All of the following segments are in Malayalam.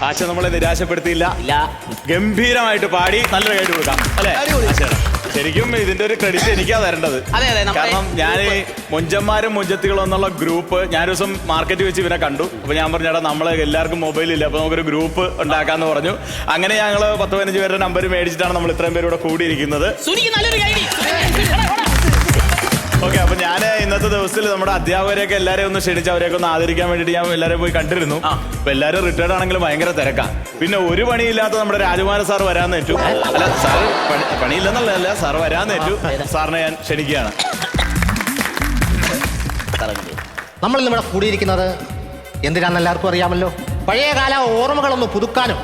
ആശ നമ്മളെ നിരാശപ്പെടുത്തിയില്ല. ഗംഭീരമായിട്ട് പാടി നല്ലൊരു കൈ കൊടുക്കാം അല്ലേ? ശരിക്കും ഇതിന്റെ ഒരു ക്രെഡിറ്റ് എനിക്കാ തരേണ്ടത്. കാരണം ഞാൻ മൊഞ്ചന്മാരും മൊഞ്ചത്തികളും എന്നുള്ള ഗ്രൂപ്പ് ഞാനൊരു ദിവസം മാർക്കറ്റ് വെച്ച് ഇവനെ കണ്ടു. അപ്പൊ ഞാൻ പറഞ്ഞു, ചേട്ടാ നമ്മളെ എല്ലാവർക്കും മൊബൈലില്ല, അപ്പൊ നമുക്കൊരു ഗ്രൂപ്പ് ഉണ്ടാക്കാന്ന് പറഞ്ഞു. അങ്ങനെ ഞങ്ങള് 10-15 പേരുടെ നമ്പർ മേടിച്ചിട്ടാണ് നമ്മൾ ഇത്രയും പേര് ഇവിടെ കൂടിയിരിക്കുന്നത്. ഓക്കെ, അപ്പൊ ഞാൻ ഇന്നത്തെ ദിവസത്തിൽ നമ്മുടെ അധ്യാപകരെയൊക്കെ എല്ലാവരെയും ഒന്ന് ക്ഷണിച്ച് അവരെയൊക്കെ ഒന്ന് ആദരിക്കാൻ വേണ്ടിയിട്ട് ഞാൻ എല്ലാവരും പോയി കണ്ടിരുന്നു. അപ്പൊ എല്ലാവരും റിട്ടയർഡ് ആണെങ്കിലും ഭയങ്കര തിരക്കാണ്. പിന്നെ ഒരു പണിയില്ലാത്ത നമ്മുടെ രാജകുമാര സാർ വരാന്നേറ്റു. അല്ല സാർ പണിയില്ലെന്നുള്ളതല്ല, സാർ വരാന്നേറ്റു. സാറിനെ ഞാൻ ക്ഷണിക്കുകയാണ്. നമ്മൾ ഇന്നിവിടെ കൂടിയിരിക്കുന്നത് എന്തിനാണെന്ന് എല്ലാവർക്കും അറിയാമല്ലോ. പഴയകാല ഓർമ്മകളൊന്ന് പുതുക്കാനും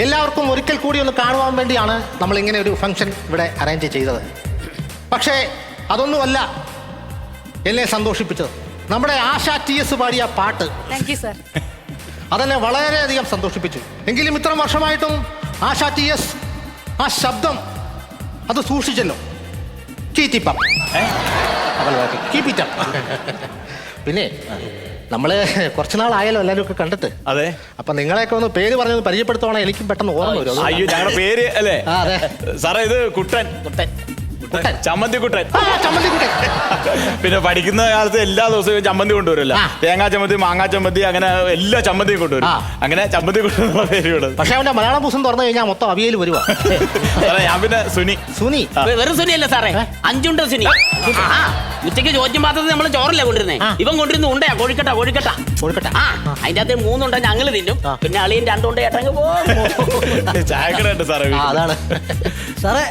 എല്ലാവർക്കും ഒരിക്കൽ കൂടി ഒന്ന് കാണുവാൻ വേണ്ടിയാണ് നമ്മൾ ഇങ്ങനെ ഒരു ഫംഗ്ഷൻ ഇവിടെ അറേഞ്ച് ചെയ്തത്. പക്ഷേ അതൊന്നുമല്ല എന്നെ സന്തോഷിപ്പിച്ചത്. നമ്മുടെ ആശ TS പാടിയ പാട്ട് അതെന്നെ വളരെയധികം സന്തോഷിപ്പിച്ചു. എങ്കിലും ഇത്ര വർഷമായിട്ടും ആശ TS ആ ശബ്ദം അത് സൂക്ഷിച്ചല്ലോ. പിന്നെ നമ്മള് കുറച്ചുനാളായാലോ എല്ലാവരും ഒക്കെ കണ്ടിട്ട്. അതെ, അപ്പൊ നിങ്ങളെയൊക്കെ ഒന്ന് പേര് പറഞ്ഞത് പരിചയപ്പെടുത്തുവാണെങ്കിൽ എനിക്കും പെട്ടെന്ന് ഓർമ്മ വരും. അയ്യോ, ഞങ്ങളുടെ പേര് അല്ലേ? അതെ സാറേ, ഇത് കുട്ടൻ, ചമ്മന്തിക്കുട്ടൻ. പിന്നെ പഠിക്കുന്ന കാലത്ത് എല്ലാ ദിവസവും ചമ്മന്തി കൊണ്ടുവരുമല്ലോ. തേങ്ങാ ചമ്മന്തി, മാങ്ങാ ചമ്മന്തി, അങ്ങനെ എല്ലാ ചമ്മന്തിയും കൊണ്ടുവരും. അങ്ങനെ ചമ്മന്തി കുട്ടൻ എന്നുള്ള പേര് വിടും. പക്ഷെ അവന്റെ മലയാളം പുസ്തകം തുറന്നു കഴിഞ്ഞാൽ മൊത്തം അവിയൽ വരുവാ. ഞാൻ പിന്നെ സുനി വെറും സുനി അല്ല സാറേ, 5 സുനി. ഉച്ചയ്ക്ക് ചോദ്യം പാത്രത്തിൽ നമ്മൾ ചോറല്ലേ കൊണ്ടിരുന്നേ, ഇവൻ കൊണ്ടിരുന്ന ഉണ്ടയാ കോഴിക്കട്ട. അതിന്റെ അകത്ത് 3 ഉണ്ട ഞങ്ങൾ തിന്നും, പിന്നെ അളിയും 2 ഉണ്ട ഏട്ടങ്ങ് പോകും. ചായക്കടയുണ്ട് സാറേ. അതാണ് സാറേ,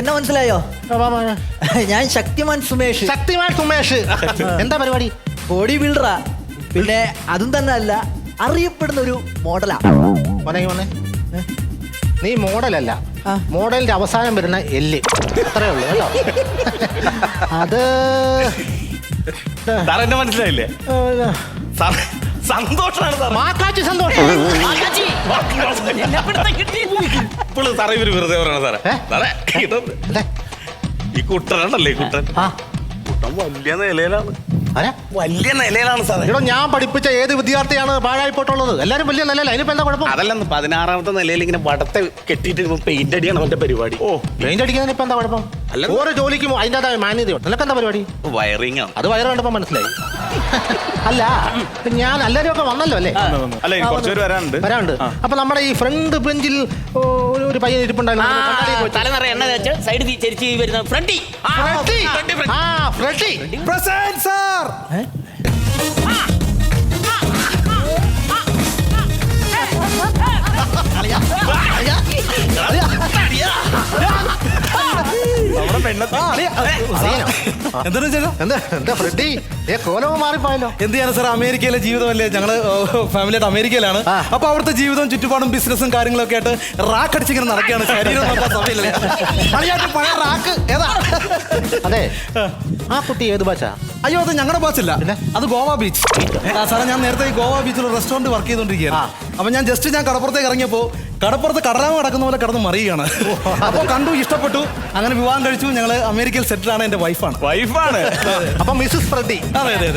എന്നെ മനസ്സിലായോ? ഞാൻ ശക്തിമാൻ സുമേഷ്. എന്താ പരിപാടി? ബോഡി ബിൽഡറാ. പിന്നെ അതും തന്നെ അല്ല, അറിയപ്പെടുന്ന ഒരു മോഡലാ. നീ മോഡലല്ല, മോഡലിന്റെ അവസാനം വരുന്ന എല്ല്, അത്രേ ഉള്ളൂ കേട്ടോ. അത് സാർ എന്നെ മനസ്സിലായില്ലേ? സന്തോഷമാണ് ഇപ്പോഴും സാറേ ഇവര് വെറുതെ പറയണ സാറേ. ഈ കുട്ടനുണ്ടല്ലേ, കുട്ടൻ വലിയ നിലയിലാണ്. വലിയ നിലയിലാണ് സാറേ. ഇവിടെ ഞാൻ പഠിപ്പിച്ച ഏത് വിദ്യാർത്ഥിയാണ് പാഴായിപ്പോട്ടുള്ളത്? എല്ലാരും വലിയ നിലയില്ല. അതിനിപ്പോ എന്താ കുഴപ്പം? അതല്ലെന്ന് 16ാമത്തെ നിലയിൽ ഇങ്ങനെ വടത്തെ കെട്ടിയിട്ട് പെയിന്റ് അടിയാണ് അവന്റെ പരിപാടി. പെയിന്റ് അടിക്കുന്നതിന് ഇപ്പൊ എന്താ കുഴപ്പം? ഓരോ ജോലിക്കും അതിൻ്റെതായ മാന്യതയുണ്ട്. നിനക്ക് എന്താ പരിപാടി? വയറിംഗ് ആണ്. അത് വയറ് കണ്ടപ്പോ മനസ്സിലായി. അല്ല, ഞാൻ എല്ലാവരും ഒക്കെ വന്നല്ലോ അല്ലേ? അല്ല, കുറച്ചുപേര് വരാനുണ്ട്. അപ്പൊ നമ്മുടെ ഈ ഫ്രണ്ട് ബെഞ്ചിൽ ഒരു പയ്യൻ ഇരിപ്പുണ്ടായിരുന്നു. തലനിറയെ എണ്ണ തേച്ച് സൈഡ് ചരിച്ച് വരുന്ന ഫ്രണ്ടി. മാറിപ്പോയല്ലോ. എന്ത് ചെയ്യാൻ സാർ, അമേരിക്കയിലെ ജീവിതമല്ലേ. ഞങ്ങള് ഫാമിലിയായിട്ട് അമേരിക്കയിലാണ്. അപ്പൊ അവിടുത്തെ ജീവിതവും ചുറ്റുപാടും ബിസിനസ്സും കാര്യങ്ങളൊക്കെ ആയിട്ട് റാക്ക് അടിച്ചിങ്ങനെ നടക്കുകയാണ്. ശരീരം സമയമില്ല. പഴയ റാക്ക് ഏതാ? അതെ, ആ കുട്ടി ഏത് ബാച്ചാ? അയ്യോ, അത് ഞങ്ങളുടെ ബാച്ചില്ല, അത് ഗോവ ബീച്ച്. സാറേ, ഞാൻ നേരത്തെ ഈ ഗോവ ബീച്ചിൽ റെസ്റ്റോറന്റ് വർക്ക് ചെയ്തോണ്ടിരിക്കുകയാണ്. അപ്പൊ ഞാൻ കടപ്പുറത്തേക്ക് ഇറങ്ങിയപ്പോ കടപ്പുറത്ത് കടലാമ കിടക്കുന്ന പോലെ കിടന്ന് മറിയുകയാണ്. അപ്പൊ കണ്ടു, ഇഷ്ടപ്പെട്ടു, അങ്ങനെ വിവാഹം കഴിച്ചു. ഞങ്ങള് അമേരിക്കയിൽ സെറ്റിൽ ആണ്. എന്റെ വൈഫാണ്. അപ്പൊ മിസ്സസ് പ്രതി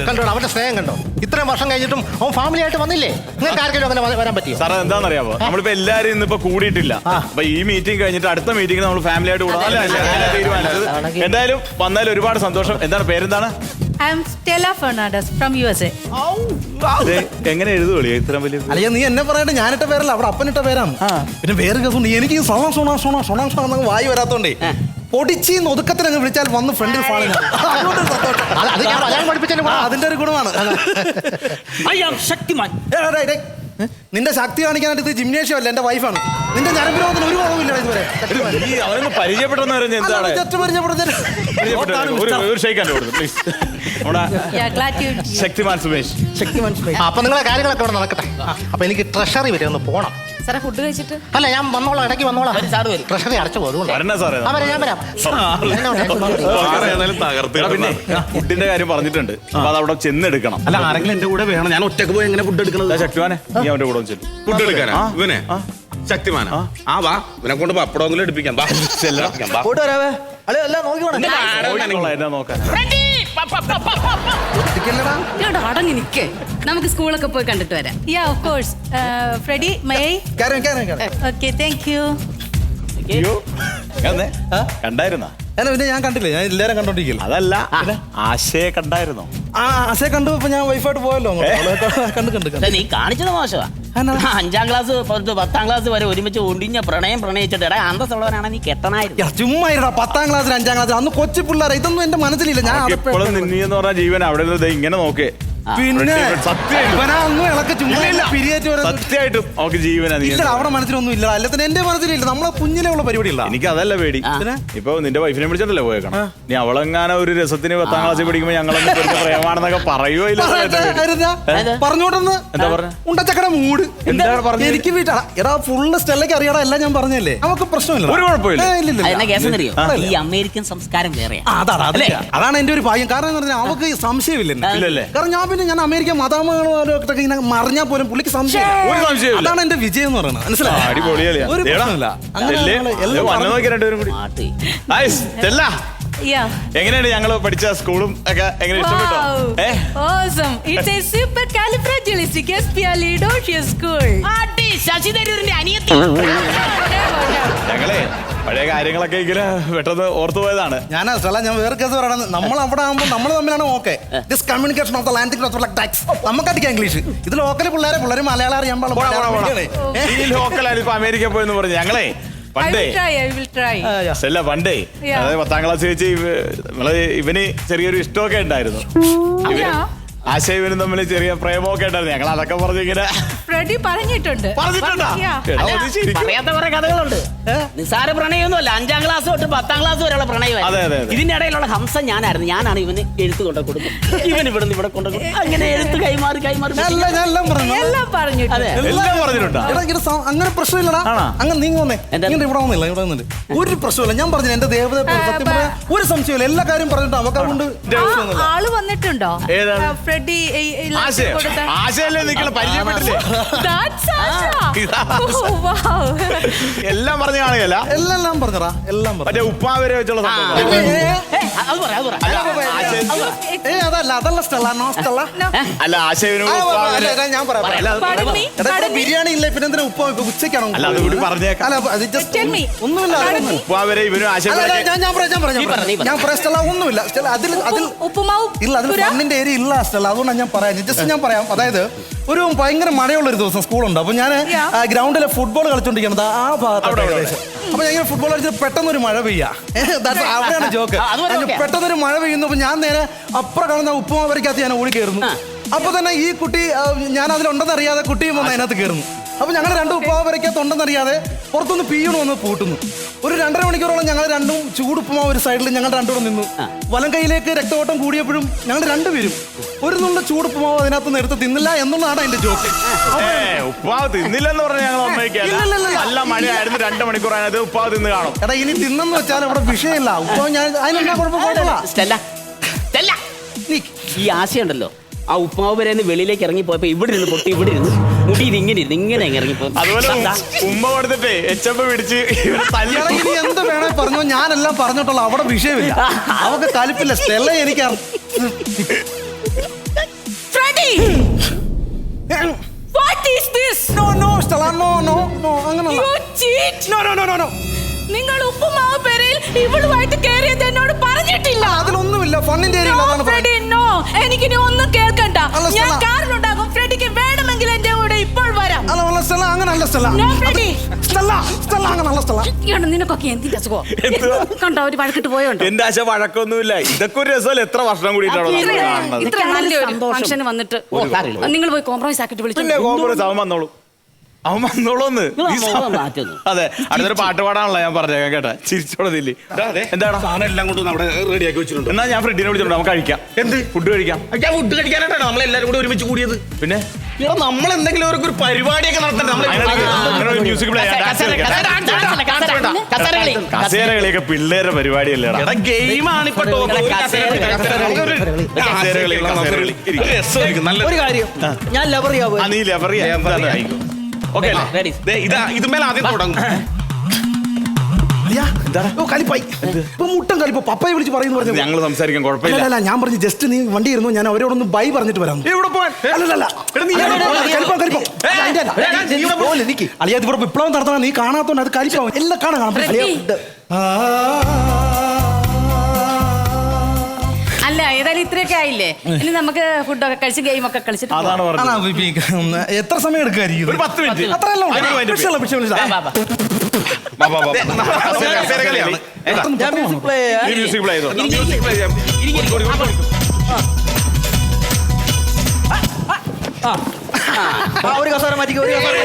കണ്ടോ അവന്റെ സ്നേഹം കണ്ടോ? ഇത്രയും വർഷം കഴിഞ്ഞിട്ടും അവൻ ഫാമിലി ആയിട്ട് വന്നില്ലേ? നിങ്ങൾക്ക് ആർക്കെങ്കിലും അങ്ങനെ വരാൻ പറ്റിയോ? സാറേ, എന്താണെന്നറിയാമോ, നമ്മളിപ്പോ എല്ലാരും ഇന്നിപ്പോ കൂടിയിട്ടില്ല. അപ്പൊ ഈ മീറ്റിംഗ് കഴിഞ്ഞിട്ട് അടുത്ത മീറ്റിംഗ് നമ്മൾ ഫാമിലി ആയിട്ട് കൂടാൻ തീരുമാനിച്ചത്. എന്തായാലും വന്നാലും ഒരുപാട് സന്തോഷം. എന്താണ് പേരെന്താണ്? I am Stella Fernandez from USA. എങ്ങനെ എഴുതുകളി ഇത്രയും വലിയ? അല്ല, നീ എന്നെ പറയട്ടെ, ഞാനിട്ട പേരല്ല, അവിടെ അപ്പനിട്ട പേരാണ്. പിന്നെ വേറെ കേസുണ്ട്. എനിക്ക് വായി വരാത്തോണ്ടേ പൊടിച്ചീന്ന് ഒതുക്കത്തിലങ്ങ് വിളിച്ചാൽ വന്ന് ഫ്രണ്ടിൽ ഫാളില്ല. അതിന്റെ ഒരു ഗുണമാണ്. നിന്റെ ശക്തി കാണിക്കാനായിട്ട് ഇത് ജിംനേഷ്യം അല്ല, എന്റെ വൈഫാണ്. നിന്റെ ഞരമ്പിരോധന ഒരു കുറവില്ല ഇതുവരെ. പരിചയപ്പെട്ടെന്ന് പറയുന്നത് എന്താണ്? ശക്തിമാൻ സുമേഷ്. അപ്പൊ നിങ്ങളെ കാര്യങ്ങളൊക്കെ ഇവിടെ നടക്കട്ടെ. അപ്പൊ എനിക്ക് ട്രഷറി വരെ ഒന്ന് പോണം. സാറേ, ഫുഡ് കഴിച്ചിട്ട്? അല്ല, ഞാൻ വന്നോളാം, ഇടയ്ക്ക് വന്നോളാം. ട്രഷറി അടച്ചു പോകും. ഞാൻ വരാം. പിന്നെ ഫുഡിന്റെ കാര്യം പറഞ്ഞിട്ടുണ്ട്. അപ്പൊ അത് അവിടെ ചെന്നെടുക്കണം. അല്ല, ആരെങ്കിലും എന്റെ കൂടെ വേണം. ഞാൻ ഒറ്റക്ക് പോയി എങ്ങനെ ഫുഡ് എടുക്കണം? ശക്തിമാനെ, നീ അവന്റെ കൂടെ ചെല്ലും. ഫുഡ് എടുക്കാനാ ഇവനെ? ശക്തിമാന വാ, ഇവനെ കൊണ്ട് പപ്പടമെങ്കിലും എടുപ്പിക്കാം. പോയിട്ട് വരാവേ. അല്ലേ, എല്ലാം നോക്കി നോക്കാൻ പറ്റിക്കല്ലടാ. ഇങ്ങോട്ട് അടങ്ങി നിൽക്കേ. നമുക്ക് സ്കൂളൊക്കെ പോയി കണ്ടിട്ട് വരാം. Yeah, of course. Freddy, may I? കേറാം. Okay, thank you. അയ്യോ ഞാൻ കണ്ടായിരുന്ന പിന്നെ ഞാൻ കണ്ടില്ലേ, ഞാൻ എല്ലാരും കണ്ടോണ്ടിരിക്കില്ല. അതല്ല ആശയെ കണ്ടായിരുന്നോ? ആ ആശയെ കണ്ടു. ഇപ്പൊ ഞാൻ വൈഫായിട്ട് പോയല്ലോ കണ്ടു. നീ കാണിച്ചത് മോശമാ. 5ാം ക്ലാസ് 10ാം ക്ലാസ് വരെ ഒരുമിച്ച് ഒടിഞ്ഞ പ്രണയിച്ചിട്ട് എടാ അന്തസ്സുള്ളവനാണ് നീ കെട്ടനായിരുന്നു. ചുമ്മാ 10ാം ക്ലാസ്സിൽ 5ാം ക്ലാസ്സിൽ അന്ന് കൊച്ചു പിള്ളേരെ ഇതൊന്നും എന്റെ മനസ്സിലില്ല. ഞാൻ ഇപ്പോഴും നിന്നി എന്ന് പറഞ്ഞ ജീവൻ അവിടെ നിന്ന് ഇങ്ങനെ നോക്കേ. പിന്നെ ഇവനൊന്നും ഇളക്ക ചുമ്മാ സത്യമായിട്ടും അവർക്ക് ജീവനാ. നീ അവിടെ മനസ്സിലൊന്നും ഇല്ല. അല്ലത്തിന് എന്റെ മനസ്സിലില്ല. നമ്മളെ കുഞ്ഞിലെ ഉള്ള പരിപാടിയില്ല. എനിക്ക് അതല്ല പേടി. ഇപ്പൊ നിന്റെ വൈഫിനെ വിളിച്ചിട്ടല്ലേ പോയേക്കണം. നീ അവളെങ്ങാനും ഒരു രസത്തിന് 10ാം ക്ലാസ്സിൽ പഠിക്കുമ്പോ ഞങ്ങളൊന്നും പ്രേമാണെന്നൊക്കെ പറയുമോ ഇല്ല? പറഞ്ഞോട്ടെന്ന് എന്താ പറഞ്ഞ ഉണ്ടച്ചക്കട മൂട് എന്താണ് പറഞ്ഞത്? എനിക്ക് വീട്ടാ എടാ ഫുള്ള് സ്റ്റെല്ലക്ക് അറിയാടാ. എല്ലാം ഞാൻ പറഞ്ഞല്ലേ. നമുക്ക് പ്രശ്നമില്ല, ഒരു കുഴപ്പമില്ല. എന്നെ കേസെന്നറിയോ, ഈ അമേരിക്കൻ സംസ്കാരം വേറെയാ. അതാണ് എന്റെ ഒരു ഭാഗ്യം. കാരണം എന്ന് പറഞ്ഞാൽ അവക്ക് സംശയമില്ല. ഇല്ലല്ലേ? കാരണം ഞാൻ പിന്നെ ഞാൻ അമേരിക്ക മതാമകളൊക്കെ ഇങ്ങനെ മറിഞ്ഞാൽ പോലും പുള്ളിക്ക് സംശയം. ഒരു സംശയമില്ല. അതാണ് എന്റെ വിജയം എന്ന് പറയുന്നത്. മനസ്സിലായി? അടിപൊളിയല്ലേ? ഒരു പ്രശ്നമില്ല. Yeah. എങ്ങനെയാണ് ഞങ്ങള് പഠിച്ച സ്കൂളും ഒക്കെ എങ്ങനെ ഇഷ്ടപ്പെട്ടോ? Awesome. It's a supercalifragilisticexpialidocious school. Sasi തരൂരിന്റെ അനിയത്തി. ഞങ്ങളെ പഴയ കാര്യങ്ങളൊക്കെ ഇങ്ങനെ പെട്ടെന്ന് ഓർത്തു പോയതാണ്. ഞാൻ വേറെ കേസ് പറയണം. നമ്മൾ അവിടെ ആകുമ്പോൾ നമ്മൾ തമ്മിലാണ് okay. This communication of the land നമുക്ക് അടിക്കാം ഇംഗ്ലീഷ്. ഇത് ലോക്കൽ പിള്ളേർ മലയാളം അറിയാൻ ലോക്കലായിട്ട് ഇപ്പൊ അമേരിക്ക പോയെന്ന് പറഞ്ഞു. ഞങ്ങളെ പണ്ടേ I will try. അല്ല പണ്ടേ അതായത് 10ാം ക്ലാസ് വെച്ച് നമ്മള് ഇവന് ചെറിയൊരു ഇഷ്ടമൊക്കെ ഉണ്ടായിരുന്നു. ആശയ ഇവനും തമ്മിൽ ചെറിയ പ്രേമമൊക്കെ ഉണ്ടായിരുന്നു. ഞങ്ങൾ അതൊക്കെ പറഞ്ഞു ഇങ്ങനെ ഫ്രെഡി പറഞ്ഞിട്ടുണ്ട്. പറയാത്ത കുറെ കഥകളുണ്ട്. നിസാര പ്രണയമൊന്നുമല്ല. 5ാം ക്ലാസ് തൊട്ട് 10ാം ക്ലാസ് വരെയുള്ള പ്രണയമായിരുന്നു. ഇതിന്റെ ഇടയിലുള്ള ഹംസം ഞാനാണ് ഇവന് എഴുത്ത് കൊണ്ടു കൊടുക്കും. ഇവൻ ഇവിടുന്ന് ഇവിടെ കൊണ്ടു കൊടുക്കും. അങ്ങനെ എഴുത്ത് കൈമാറി എല്ലാം പറഞ്ഞിട്ടുണ്ട്. അങ്ങനെ പ്രശ്നമില്ലടാ. അങ്ങനെ നീങ്ങുന്നേ ഇവിടെ വന്നില്ല. ഇവിടെ വന്നിട്ട് ഒരു പ്രശ്നമില്ല. ഞാൻ പറഞ്ഞു എന്റെ ദേവതയെ സത്യം പറയാൻ ഒരു സംശയമില്ല. എല്ലാ കാര്യം പറഞ്ഞിട്ട് അവർക്ക് കൊണ്ട് ആള് വന്നിട്ടുണ്ടോ? ഫ്രെഡി ആശയല്ലേ നിൽക്കണം. പരിചയപ്പെട്ടില്ലേ? എല്ലാം പറഞ്ഞു കാണുകയല്ല. എല്ലാം പറഞ്ഞടാ. എല്ലാം മറ്റേ ഉപ്പാവരെ വെച്ചുള്ള അതല്ല സ്റ്റെല്ല. No Stella. അല്ല ആശയനും ഞാൻ പറയാം. ബിരിയാണി ഇല്ല പിന്നെ എന്തിനാ ഉപ്പ ഉച്ചയ്ക്കാണോ? അല്ല അതുകൂടി പറഞ്ഞേക്കാം. ഒന്നുമില്ല. ഉപ്പാവരെ ഇവനും ആശയം ഞാൻ പറയാം സ്റ്റെല്ല. ഒന്നുമില്ല അതിൽ ഇല്ല. അതിൽ മണ്ണിന്റെ ഏരിയ ഇല്ല സ്റ്റെല്ല. അതുകൊണ്ടാണ് ഞാൻ പറയാം. ജസ്റ്റ് ഞാൻ പറയാം. അതായത് ഒരു ഭയങ്കര മഴയുള്ള ഒരു ദിവസം സ്കൂളുണ്ട്. അപ്പൊ ഞാൻ ഗ്രൗണ്ടിലെ ഫുട്ബോൾ കളിച്ചോണ്ടിരിക്കുന്നത് ആ ഭാഗത്ത്. അപ്പൊ ഞാൻ ഫുട്ബോൾ കളിച്ചിട്ട് പെട്ടെന്ന് ഒരു മഴ പെയ്യാ. അവിടെയാണ് ജോക്ക്. പെട്ടെന്നൊരു മഴ പെയ്യുന്നു. ഞാൻ നേരെ അപ്പുറം കാണുന്ന ഉപ്പുമാവരക്കകത്ത് ഞാൻ ഓടി കയറുന്നു. അപ്പൊ തന്നെ ഈ കുട്ടി ഞാൻ അതിലുണ്ടെന്ന് അറിയാതെ കുട്ടിയും വന്ന് അതിനകത്ത് കയറുന്നു. അപ്പൊ ഞങ്ങൾ രണ്ടും ഉപ്പുമാവരക്കകത്ത് ഉണ്ടെന്നറിയാതെ പുറത്തുനിന്ന് പീയണു വന്ന് പൂട്ടുന്നു. ഒരു 2.5 മണിക്കൂറോളം ഞങ്ങൾ രണ്ടും ചൂട് ഉപ്പുമാവ് ഒരു സൈഡിൽ ഞങ്ങൾ രണ്ടുകൂടെ നിന്നു. വലം കൈയിലേക്ക് രക്തഓട്ടം കൂടിയപ്പോഴും ഞങ്ങൾ രണ്ടുപേരും ഒരു നുള്ള ചൂട് ഉപ്പുമാവ് അതിനകത്ത് എടുത്ത് തിന്നില്ല എന്നുള്ളതാണ് അതിന്റെ ജോക്ക്. ഉപ്പാവ് തിന്നില്ലെന്ന് പറഞ്ഞാൽ ഞങ്ങൾ നല്ല മഴയായിരുന്നു. 2 മണിക്കൂർ അതിനകത്ത് ഉപ്പാവ് തിന്ന് കാണും. എടാ ഇനി തിന്നെന്ന് വെച്ചാൽ ഇവിടെ വിഷയമില്ല. ഉപ്പാവ് ഞാൻ അതിനെന്താ കുഴപ്പമില്ല. ഈ ആശയുണ്ടല്ലോ, ആ ഉപ്പാവ് വരെ വെളിയിലേക്ക് ഇറങ്ങിപ്പോയപ്പോ ഇവിടെ ഇരുന്ന് പൊട്ടി ഇവിടെ ഇരുന്ന് മുടി ഇങ്ങനെ ഇറങ്ങിപ്പോ. അതുപോലെ ഉമ്മ കൊടുത്തിട്ടേ എച്ചപ്പ് പിടിച്ച് ഇനി എന്ത് വേണേ പറഞ്ഞോ. ഞാനെല്ലാം പറഞ്ഞിട്ടുള്ള അവിടെ വിഷയമില്ല. അവർക്ക് കലിപ്പില്ല. സ്റ്റെല്ല എനിക്ക് What is this? No, Stella, no. അങ്ങനല്ല. You cheat. No. നിങ്ങൾ ഉപ്പുമാവ് പേരിൽ ഇവളുമായിട്ട് കയറിയത് എന്നോട് പറഞ്ഞിട്ടില്ല. അതിലൊന്നുമില്ല. ഫണ്ണിന്റെ ഏരിയയിലാണ്. Freddie no. എനിക്കിനി ഒന്നും കേൾക്കണ്ട. ഞാൻ കാറിലുണ്ടാകും. ഫ്രെഡിക്ക് വേണമെങ്കിൽ എന്റെ കൂടെ ഇപ്പോൾ വരാം. അല്ല സ്റ്റെല്ല അങ്ങനല്ല. സ്റ്റെല്ല അങ്ങനല്ല. സ്റ്റെല്ല നിനക്കൊക്കെ എന്തിന്റെ അസുഖം കണ്ടോ? ഒരു വഴക്കിട്ട് പോയോണ്ടോ? എന്റെ ആശ വഴക്കൊന്നുമില്ല. ഇതൊക്കെ ഒരു രസമല്ല. എത്ര വർഷം കൂടിയിട്ടാണ് ഫംഗ്ഷന് വന്നിട്ട് നിങ്ങൾ പോയി കോംപ്രമൈസ് ആക്കിട്ട് വിളിച്ചു. കോംപ്രമൈസ് അവൻ വന്നോളൂന്ന്. അതെ അടുത്തൊരു പാട്ട് പാടാണല്ലോ ഞാൻ പറഞ്ഞേക്കാം. കേട്ടാ ചിരിച്ചോളതില്ലേ? എന്താണ് എല്ലാം കൊണ്ട് നമ്മുടെ റെഡിയാക്കി വെച്ചിട്ടുണ്ട്. എന്നാ ഞാൻ ഫ്രെഡിനെ വിളിച്ചിട്ടുണ്ട്. നമുക്ക് കഴിക്കാം. എന്ത് ഫുഡ് കഴിക്കാം? ഫുഡ് കഴിക്കാനായിട്ടാണ് നമ്മളെല്ലാരും കൂടെ ഒരുമിച്ച് കൂടിയത്. പിന്നെ നമ്മൾ എന്തെങ്കിലും ഒരു പരിപാടിയൊക്കെ നടത്തണ്ടേ? മ്യൂസിക് പ്ലേ കസേരകളിയൊക്കെ പിള്ളേരുടെ പരിപാടിയല്ലേ? ഗെയിമാണ് ഇപ്പൊ. ഒരു കാര്യം, ഞാൻ ലവറിയാവോ? നീ ലവറിയാ. ഓക്കെ ഇതുമേൽ ആദ്യം തുടങ്ങും. അയ്യാ ഓ കലിപ്പായി ഇപ്പൊ മുട്ടൻ കലിപ്പോ പപ്പയെ വിളിച്ച് പറയുന്നു പറഞ്ഞു ഞങ്ങൾ സംസാരിക്കാൻ കുഴപ്പമില്ല. അല്ല ഞാൻ പറഞ്ഞു ജസ്റ്റ് നീ വണ്ടി ഇരുന്നു ഞാൻ അവരോടൊന്ന് ബൈ പറഞ്ഞിട്ട് വരാം ഇവിടെ പോവാൻ അല്ലല്ല അളിയാ ഇവിടെ വിപ്ലവം നടത്തണം നീ കാണാത്തോണ്ട് അത് കലിപ്പാവും എല്ലാം കാണാം അല്ല ഏതായാലും ഇത്രയൊക്കെ ആയില്ലേ ഇനി നമുക്ക് ഫുഡൊക്കെ കഴിച്ച് ഗെയിം ഒക്കെ കളിച്ചിട്ട് പോവാം. അതാണ് പറഞ്ഞത്. എത്ര സമയം എടുക്കായിരിക്കും ഒരു 10 മിനിറ്റ്. അത്രയല്ലോ വാ, വാ. കസേരകളിയാണ്. ഞാൻ മ്യൂസിക് പ്ലേ ഈ മ്യൂസിക് പ്ലേ ചെയ്തോ. മ്യൂസിക് പ്ലേ ചെയ്യാം. ഒരു കസേര മാറ്റിക്കോ ഒരു കസേര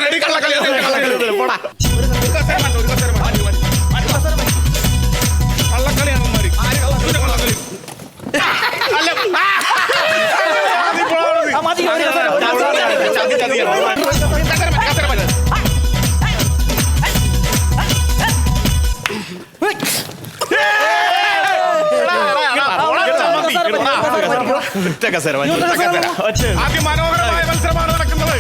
മാറ്റിക്കോ പോടാ. ഒരു കസേര മാറ്റ്, ഒരു കസേര മാറ്റ്. കള്ളക്കളിയാണ് ഇവന്മാര്. കള്ളക്കളി. അല്ല. അത് പോണത്. ചതിയാണ്. കസേര മാറ്റ്, കസേര മാറ്റ്. ഒറ്റ കസേര മാറ്റ്. അതിമനോഹരമായ മത്സരമാണ് നടക്കുന്നത്.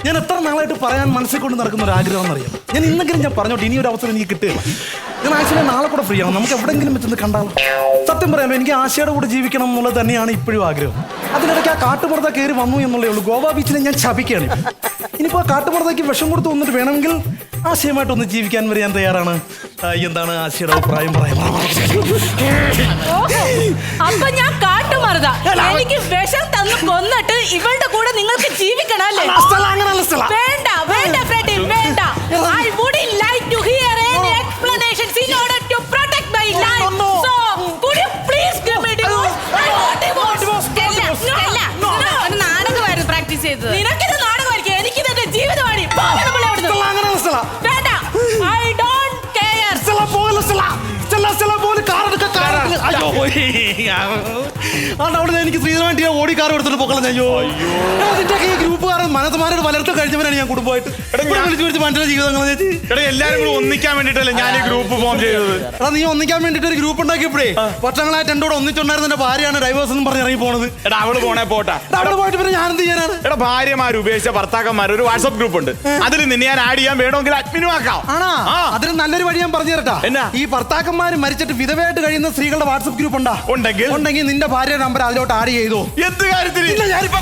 ഞാൻ എത്ര നാളായിട്ട് പറയാൻ മനസ്സിൽ കൊണ്ട് നടക്കുന്ന ഒരു ആഗ്രഹം എന്നറിയാം. ഞാൻ ഇന്നെങ്കിലും ഞാൻ പറഞ്ഞോട്ടെ ഇനി ഒരു അവസരം എനിക്ക് കിട്ടുക. ഞാൻ ആക്ച്വലി നാളെ കൂടെ ഫ്രീ ആണ്. നമുക്ക് എവിടെയെങ്കിലും വെച്ചൊന്ന് കണ്ടാലോ? സത്യം പറയാമല്ലോ എനിക്ക് ആശയുടെ കൂടെ ജീവിക്കണം എന്നുള്ളത് തന്നെയാണ് ഇപ്പോഴും ആഗ്രഹം. അതിനിടയ്ക്ക് ആ കാട്ടുപുറത്ത കയറി വന്നു എന്നുള്ളേ ഉള്ളൂ. ഗോവ ബീച്ചിനെ ഞാൻ ശപിക്കുകയാണ്. ഇനിയിപ്പോൾ ആ കാട്ടുപുറത്തേക്ക് വിഷം കൊടുത്ത് വന്നിട്ട് വേണമെങ്കിൽ ആശയമായിട്ടൊന്ന് ജീവിക്കാൻ വരെ ഞാൻ തയ്യാറാണ്. എന്താണ് ആശയുടെ അഭിപ്രായം പറയാൻ? അപ്പൊ ഞാൻ കാട്ടുമറുത എനിക്ക് വിഷം തന്നു കൊന്നിട്ട് ഇവളുടെ കൂടെ നിങ്ങൾക്ക് ജീവിക്കണം അല്ലേ? വേണ്ട വേണ്ട ഫ്രെഡി വേണ്ട. I wouldn't like to hear any explanations in order to protect my life. So could you please give me divorce? I want divorce. ഒരു നാടകമായിരുന്നു പ്രാക്ടീസ് ചെയ്തത്. നിനക്കിത് നാടകമായിരിക്കും, എനിക്കിത് എന്റെ ജീവിതമാണ്. വേണ്ട, I don't care. അവിടെ എനിക്ക് ശ്രീധരമായിട്ട് ഓടി കാർ എടുത്തിട്ട് പോക്കളഞ്ഞോ. അതിന്റെ ഈ ഗ്രൂപ്പുകാരൻ മനസ്സുമാരോട് വളർത്തി കഴിഞ്ഞവനാണ് ഞാൻ കുടുംബമായിട്ട് വിളിച്ചു വിളിച്ച് മനുഷ്യരുടെ ജീവിതങ്ങൾ എല്ലാരും കൂടെ ഒന്നിക്കാൻ വേണ്ടിട്ടല്ലേ ഞാൻ ഈ ഗ്രൂപ്പ് ഫോം ചെയ്തത്. എടാ നീ ഒന്നിക്കാൻ വേണ്ടിട്ട് ഒരു ഗ്രൂപ്പ് ഉണ്ടാക്കിയപ്പോഴേ വർഷങ്ങളായിട്ട് എന്റെ കൂടെ ഒന്നിച്ചുണ്ടായിരുന്ന എന്റെ ഭാര്യയാണ് ഡൈവേഴ്സ് എന്ന് പറഞ്ഞ് ഇറങ്ങി പോണത്. എടാ അവള് പോണേ പോട്ടെ. അവിടെ പോയിട്ട് പിന്നെ ഞാൻ എന്ത് ചെയ്യാനാണ്? എടാ ഭാര്യമാര് ഉപേക്ഷിച്ച ഭർത്താക്കന്മാർ ഒരു വാട്സ്ആപ്പ് ഗ്രൂപ്പ് ഉണ്ട്. അതിൽ നിന്നെ ഞാൻ ആഡ് ചെയ്യാൻ വേണമെങ്കിൽ അഡ്മിനും ആക്കാം. ആണോ? അതിന് നല്ലൊരു വഴി ഞാൻ പറഞ്ഞു തരട്ടാ. എന്നാ? ഈ ഭർത്താക്കന്മാര് മരിച്ചിട്ട് വിധവയായിട്ട് കഴിയുന്ന സ്ത്രീകളുടെ വാട്സ്ആപ്പ് ഗ്രൂപ്പ് ഉണ്ടാ ഉണ്ടെങ്കിൽ നിന്റെ ഭാര്യ നമ്പർ അതിലോട്ട് ആഡ് ചെയ്തോ. എന്ത് കാര്യത്തിന്? ഞാനിപ്പോ